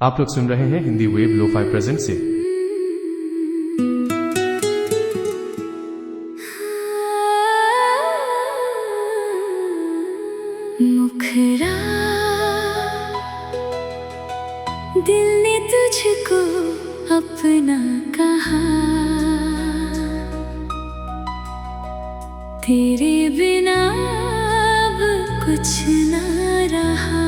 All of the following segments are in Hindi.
आप लोग सुन रहे हैं हिंदी वेव लो-फाई प्रेजेंट से। मुखरा दिल ने तुझको अपना कहा, तेरे बिना अब कुछ ना रहा।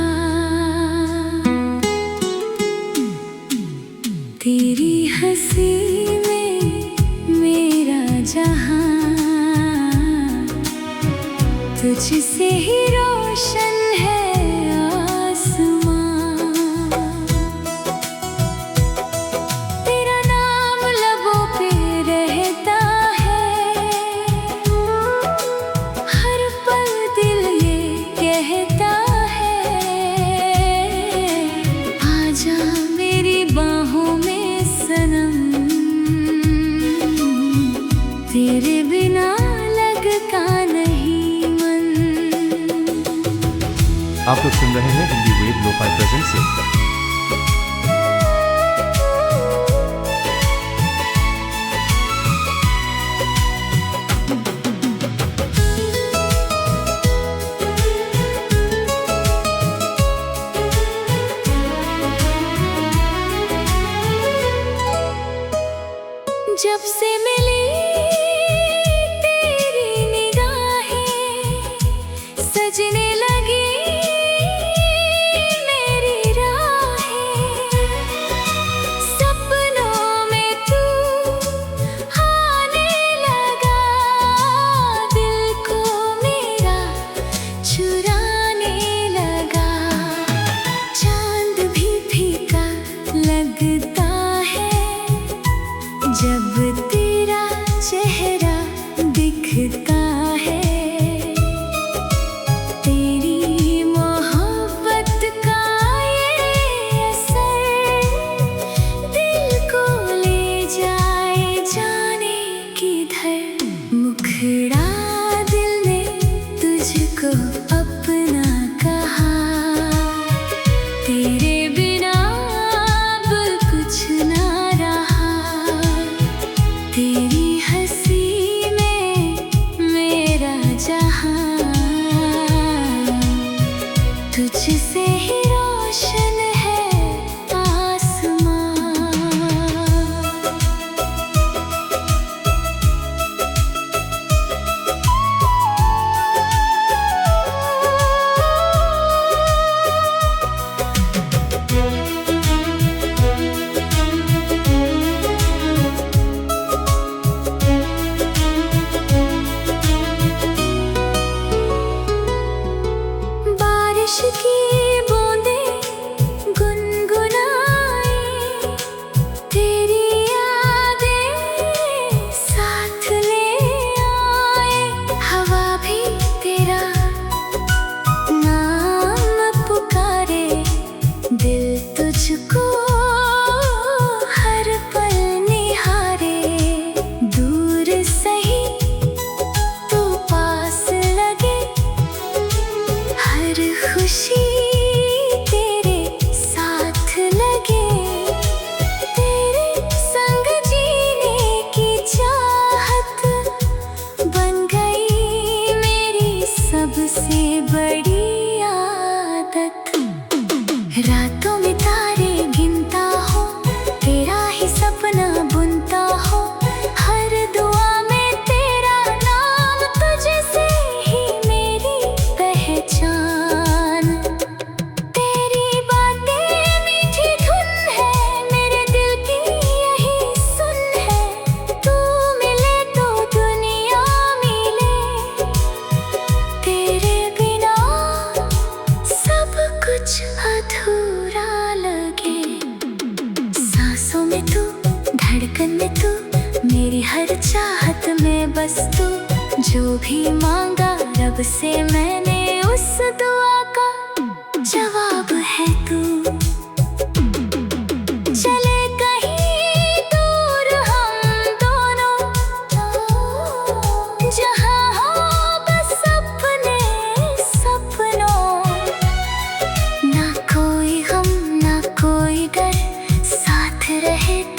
तेरी हंसी में मेरा जहां, तुझसे ही रोशन है आसमां। तेरा नाम लबों पे रहता है, हर पल दिल ये कहता है, आजा मेरी बाहों में सनम। तेरे बिना लगता नहीं। आप लोग सुन रहे हैं हिंदी वेव लो-फाई प्रेजेंट से। जब से मिली तेरी निगाहें, सजने लगी मेरी राहें। सपनों में तू आने लगा, दिल को मेरा चुराने लगा। चांद भी फीका लगता है जब तेरा चेहरा दिखता है। तेरी मोहब्बत का ये असर दिल को ले जाए जाने किधर। मुखड़ा दिल ने तुझको अपना कहा, तेरे बिना अब कुछ ना रहा। तेरी हंसी में मेरा जहां, तुझसे ही रोशन है आसमां। बारिश की बूंदें गुनगुनाए, तेरी यादें साथ ले आए। हवा भी तेरा नाम पुकारे, दिल तुझको हर पल निहारे। दूर सही तू पास लगे, हर खुशी तेरे साथ लगे। तेरे संग जीने की चाहत बन गई मेरी सबसे बड़ी आदत। रातों में तारे गिनता हो, तेरा ही सपना बुनता हो। हर दुआ में तेरा नाम, तुझसे ही मेरी पहचान। तेरी बातें मीठी धुन है, मेरे दिल की यही सुन है। तू मिले तो दुनिया मिले, तेरे बिना सब कुछ अधूरा लगे। सांसों में तू, धड़कन में तू, मेरी हर चाहत में बस तू। जो भी मांगा रब से मैंने, उस दुआ का जवाब है तू। चले कहीं दूर हम दोनों, जहां हो बस अपने सपनों। ना कोई गम ना कोई डर, रहे